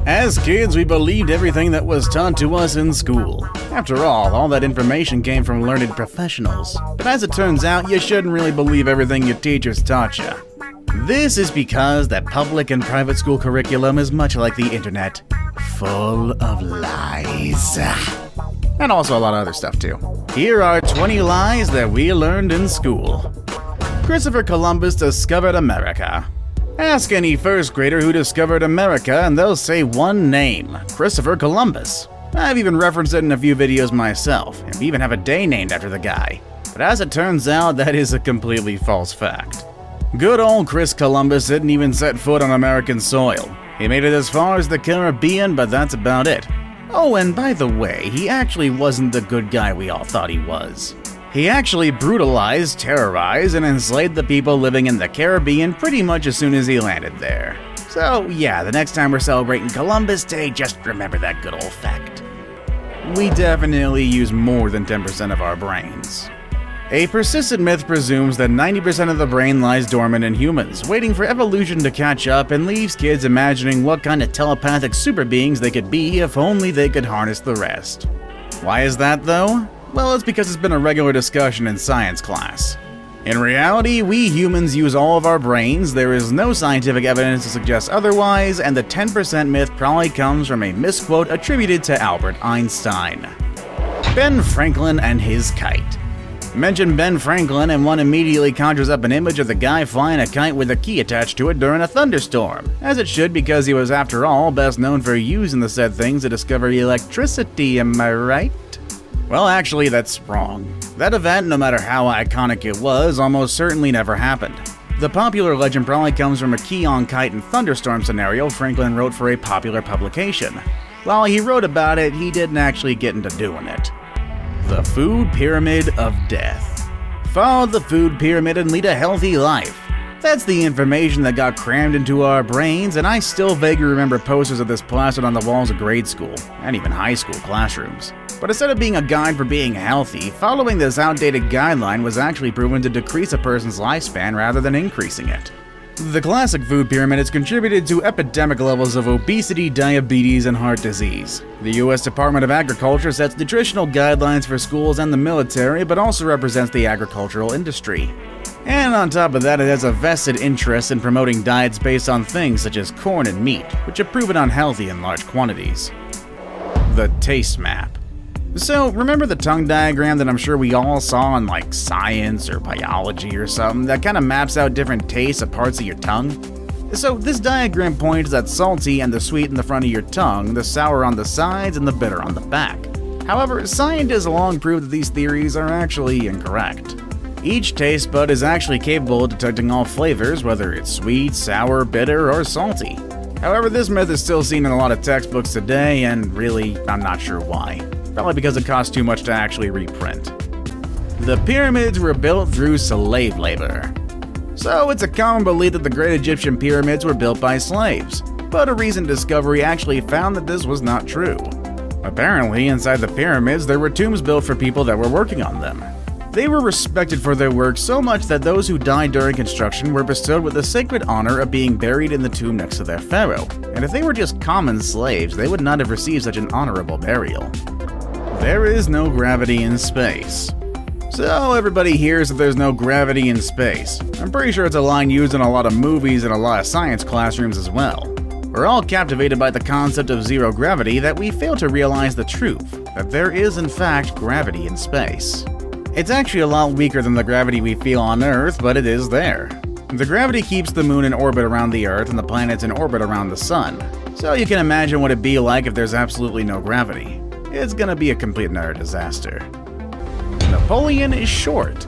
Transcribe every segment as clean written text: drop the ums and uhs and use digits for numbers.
As kids, we believed everything that was taught to us in school. After all that information came from learned professionals. But as it turns out, you shouldn't really believe everything your teachers taught you. This is because that public and private school curriculum is much like the internet, full of lies. And also a lot of other stuff too. Here are 20 lies that we learned in school. Christopher Columbus discovered America. Ask any first grader who discovered America and they'll say one name, Christopher Columbus. I've even referenced it in a few videos myself, and we even have a day named after the guy. But as it turns out, that is a completely false fact. Good old Chris Columbus didn't even set foot on American soil. He made it as far as the Caribbean, but that's about it. Oh, and by the way, he actually wasn't the good guy we all thought he was. He actually brutalized, terrorized, and enslaved the people living in the Caribbean pretty much as soon as he landed there. So yeah, the next time we're celebrating Columbus Day, just remember that good old fact. We definitely use more than 10% of our brains. A persistent myth presumes that 90% of the brain lies dormant in humans, waiting for evolution to catch up, and leaves kids imagining what kind of telepathic super beings they could be if only they could harness the rest. Why is that though? Well, it's because it's been a regular discussion in science class. In reality, we humans use all of our brains, there is no scientific evidence to suggest otherwise, and the 10% myth probably comes from a misquote attributed to Albert Einstein. Ben Franklin and his kite. Mention Ben Franklin and one immediately conjures up an image of the guy flying a kite with a key attached to it during a thunderstorm, as it should because he was after all best known for using the said things to discover electricity, am I right? Well, actually, that's wrong. That event, no matter how iconic it was, almost certainly never happened. The popular legend probably comes from a key on kite and thunderstorm scenario Franklin wrote for a popular publication. While he wrote about it, he didn't actually get into doing it. The Food Pyramid of Death. Follow the food pyramid and lead a healthy life. That's the information that got crammed into our brains, and I still vaguely remember posters of this plastered on the walls of grade school, and even high school classrooms. But instead of being a guide for being healthy, following this outdated guideline was actually proven to decrease a person's lifespan rather than increasing it. The classic food pyramid has contributed to epidemic levels of obesity, diabetes, and heart disease. The U.S. Department of Agriculture sets nutritional guidelines for schools and the military, but also represents the agricultural industry. And on top of that, it has a vested interest in promoting diets based on things such as corn and meat, which have proven unhealthy in large quantities. The Taste Map. So, remember the tongue diagram that I'm sure we all saw in like science or biology or something that kind of maps out different tastes of parts of your tongue? So, this diagram points at salty and the sweet in the front of your tongue, the sour on the sides, and the bitter on the back. However, scientists long proved that these theories are actually incorrect. Each taste bud is actually capable of detecting all flavors, whether it's sweet, sour, bitter, or salty. However, this myth is still seen in a lot of textbooks today, and really, I'm not sure why. Probably because it costs too much to actually reprint. The pyramids were built through slave labor. So it's a common belief that the Great Egyptian Pyramids were built by slaves, but a recent discovery actually found that this was not true. Apparently, inside the pyramids there were tombs built for people that were working on them. They were respected for their work so much that those who died during construction were bestowed with the sacred honor of being buried in the tomb next to their pharaoh, and if they were just common slaves, they would not have received such an honorable burial. There is no gravity in space. So everybody hears that there's no gravity in space. I'm pretty sure it's a line used in a lot of movies and a lot of science classrooms as well. We're all captivated by the concept of zero gravity that we fail to realize the truth, that there is in fact gravity in space. It's actually a lot weaker than the gravity we feel on Earth, but it is there. The gravity keeps the moon in orbit around the Earth and the planets in orbit around the sun. So you can imagine what it'd be like if there's absolutely no gravity. It's gonna be a complete and utter disaster. Napoleon is short.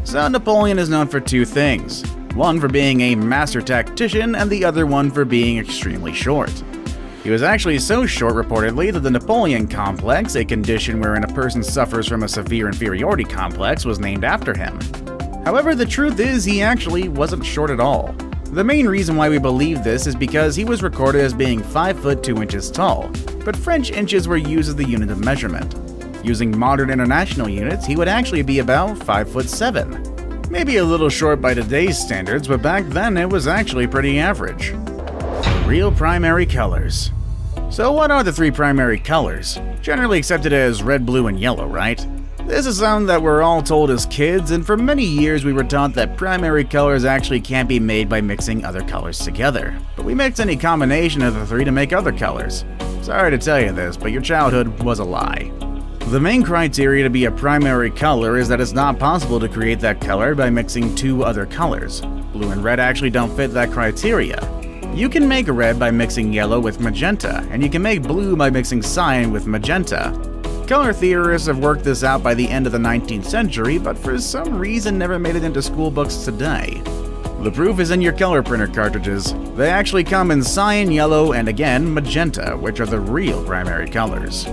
So Napoleon is known for two things. One for being a master tactician and the other one for being extremely short. He was actually so short reportedly that the Napoleon complex, a condition wherein a person suffers from a severe inferiority complex, was named after him. However, the truth is he actually wasn't short at all. The main reason why we believe this is because he was recorded as being 5 foot 2 inches tall, but French inches were used as the unit of measurement. Using modern international units, he would actually be about 5 foot 7. Maybe a little short by today's standards, but back then it was actually pretty average. Real primary colors. So what are the three primary colors? Generally accepted as red, blue, and yellow, right? This is something that we're all told as kids, and for many years we were taught that primary colors actually can't be made by mixing other colors together. But we mix any combination of the three to make other colors. Sorry to tell you this, but your childhood was a lie. The main criteria to be a primary color is that it's not possible to create that color by mixing two other colors. Blue and red actually don't fit that criteria. You can make red by mixing yellow with magenta, and you can make blue by mixing cyan with magenta. Color theorists have worked this out by the end of the 19th century, but for some reason never made it into school books today. The proof is in your color printer cartridges. They actually come in cyan, yellow, and again, magenta, which are the real primary colors.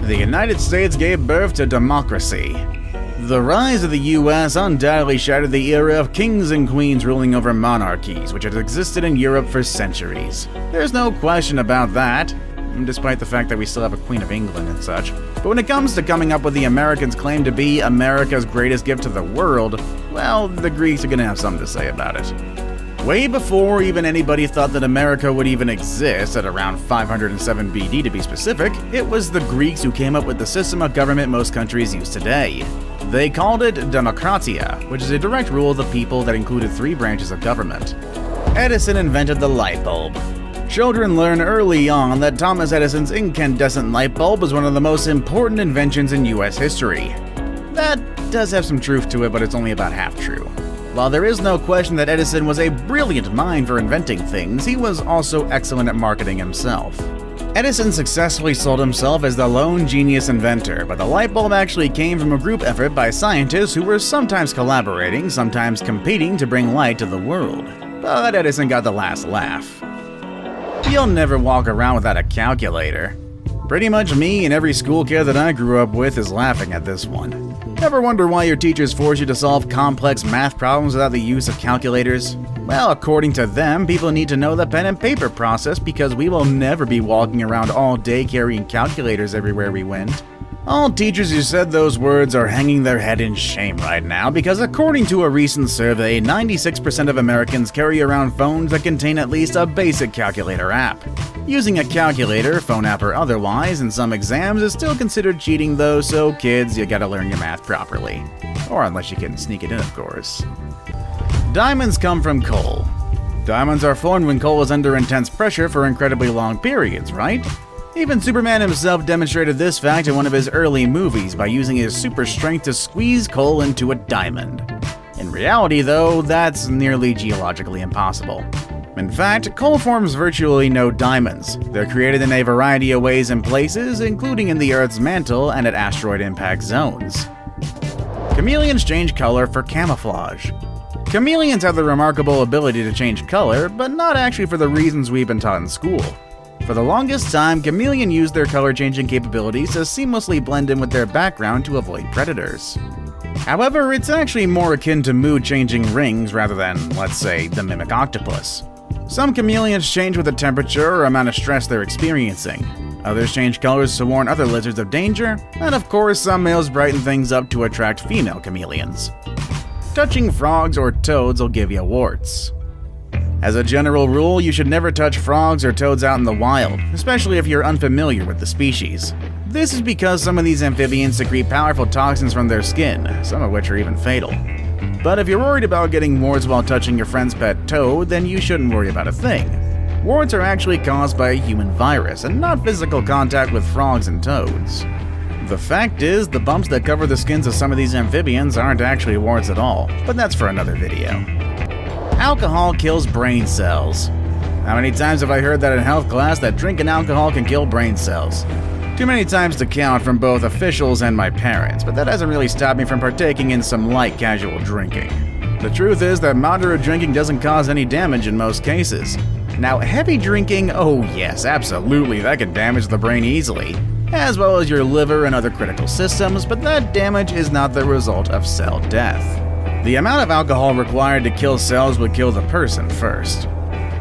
The United States gave birth to democracy. The rise of the US undoubtedly shattered the era of kings and queens ruling over monarchies, which had existed in Europe for centuries. There's no question about that, despite the fact that we still have a Queen of England and such. But when it comes to coming up with the Americans' claim to be America's greatest gift to the world, well, the Greeks are gonna have something to say about it. Way before even anybody thought that America would even exist, at around 507 BD to be specific, it was the Greeks who came up with the system of government most countries use today. They called it Democratia, which is a direct rule of the people that included three branches of government. Edison invented the light bulb. Children learn early on that Thomas Edison's incandescent light bulb is one of the most important inventions in US history. That does have some truth to it, but it's only about half true. While there is no question that Edison was a brilliant mind for inventing things, he was also excellent at marketing himself. Edison successfully sold himself as the lone genius inventor, but the light bulb actually came from a group effort by scientists who were sometimes collaborating, sometimes competing to bring light to the world. But Edison got the last laugh. You'll never walk around without a calculator. Pretty much me and every school kid that I grew up with is laughing at this one. Ever wonder why your teachers force you to solve complex math problems without the use of calculators? Well, according to them, people need to know the pen and paper process because we will never be walking around all day carrying calculators everywhere we went. All teachers who said those words are hanging their head in shame right now because according to a recent survey, 96% of Americans carry around phones that contain at least a basic calculator app. Using a calculator, phone app or otherwise, in some exams is still considered cheating though, so kids, you gotta learn your math properly. Or unless you can sneak it in, of course. Diamonds come from coal. Diamonds are formed when coal is under intense pressure for incredibly long periods, right? Even Superman himself demonstrated this fact in one of his early movies by using his super strength to squeeze coal into a diamond. In reality, though, that's nearly geologically impossible. In fact, coal forms virtually no diamonds. They're created in a variety of ways and places, including in the Earth's mantle and at asteroid impact zones. Chameleons change color for camouflage. Chameleons have the remarkable ability to change color, but not actually for the reasons we've been taught in school. For the longest time, chameleons used their color-changing capabilities to seamlessly blend in with their background to avoid predators. However, it's actually more akin to mood-changing rings rather than, let's say, the mimic octopus. Some chameleons change with the temperature or amount of stress they're experiencing. Others change colors to warn other lizards of danger, and of course, some males brighten things up to attract female chameleons. Touching frogs or toads will give you warts. As a general rule, you should never touch frogs or toads out in the wild, especially if you're unfamiliar with the species. This is because some of these amphibians secrete powerful toxins from their skin, some of which are even fatal. But if you're worried about getting warts while touching your friend's pet toad, then you shouldn't worry about a thing. Warts are actually caused by a human virus, and not physical contact with frogs and toads. The fact is, the bumps that cover the skins of some of these amphibians aren't actually warts at all, but that's for another video. Alcohol kills brain cells. How many times have I heard that in health class that drinking alcohol can kill brain cells? Too many times to count from both officials and my parents, but that hasn't really stopped me from partaking in some light casual drinking. The truth is that moderate drinking doesn't cause any damage in most cases. Now, heavy drinking, oh yes, absolutely, that can damage the brain easily, as well as your liver and other critical systems, but that damage is not the result of cell death. The amount of alcohol required to kill cells would kill the person first.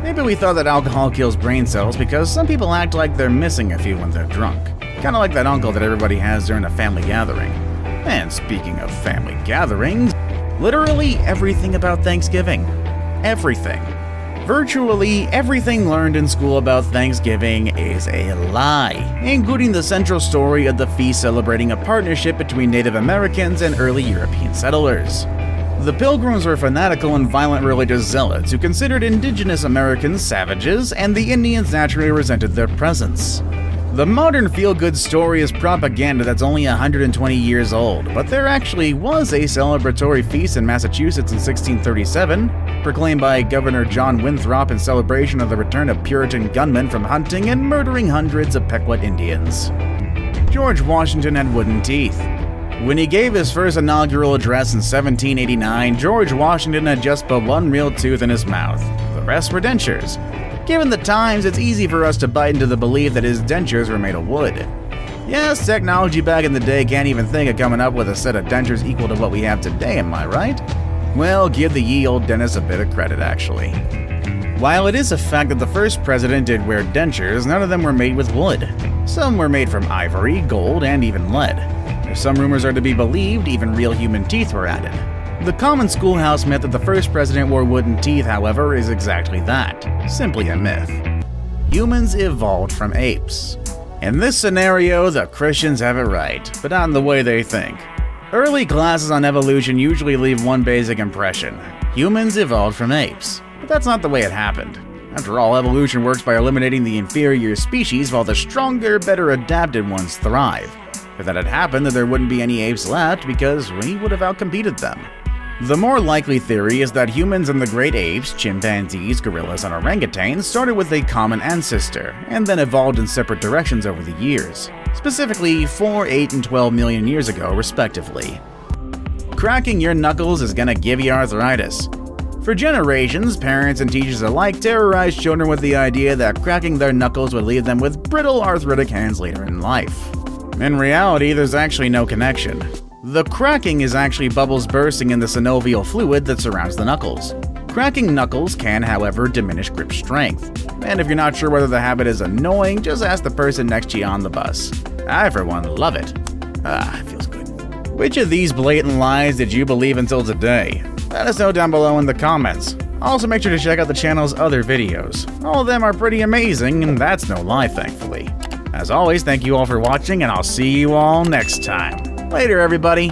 Maybe we thought that alcohol kills brain cells because some people act like they're missing a few when they're drunk. Kinda like that uncle that everybody has during a family gathering. And speaking of family gatherings, literally everything about Thanksgiving. Everything. Virtually everything learned in school about Thanksgiving is a lie, including the central story of the feast celebrating a partnership between Native Americans and early European settlers. The Pilgrims were fanatical and violent religious zealots who considered indigenous Americans savages, and the Indians naturally resented their presence. The modern feel-good story is propaganda that's only 120 years old, but there actually was a celebratory feast in Massachusetts in 1637, proclaimed by Governor John Winthrop in celebration of the return of Puritan gunmen from hunting and murdering hundreds of Pequot Indians. George Washington had wooden teeth. When he gave his first inaugural address in 1789, George Washington had just but one real tooth in his mouth. The rest were dentures. Given the times, it's easy for us to bite into the belief that his dentures were made of wood. Yes, technology back in the day can't even think of coming up with a set of dentures equal to what we have today, am I right? Well, give the ye old dentist a bit of credit, actually. While it is a fact that the first president did wear dentures, none of them were made with wood. Some were made from ivory, gold, and even lead. If some rumors are to be believed, even real human teeth were added. The common schoolhouse myth that the first president wore wooden teeth, however, is exactly that, simply a myth. Humans evolved from apes. In this scenario, the Christians have it right, but not in the way they think. Early classes on evolution usually leave one basic impression: humans evolved from apes. But that's not the way it happened. After all, evolution works by eliminating the inferior species while the stronger, better adapted ones thrive. If that had happened, then there wouldn't be any apes left because we would have outcompeted them. The more likely theory is that humans and the great apes, chimpanzees, gorillas, and orangutans started with a common ancestor, and then evolved in separate directions over the years, specifically 4, 8, and 12 million years ago, respectively. Cracking your knuckles is gonna give you arthritis. For generations, parents and teachers alike terrorized children with the idea that cracking their knuckles would leave them with brittle, arthritic hands later in life. In reality, there's actually no connection. The cracking is actually bubbles bursting in the synovial fluid that surrounds the knuckles. Cracking knuckles can, however, diminish grip strength. And if you're not sure whether the habit is annoying, just ask the person next to you on the bus. I, for one, love it. It feels good. Which of these blatant lies did you believe until today? Let us know down below in the comments. Also, make sure to check out the channel's other videos. All of them are pretty amazing, and that's no lie, thankfully. As always, thank you all for watching, and I'll see you all next time. Later, everybody.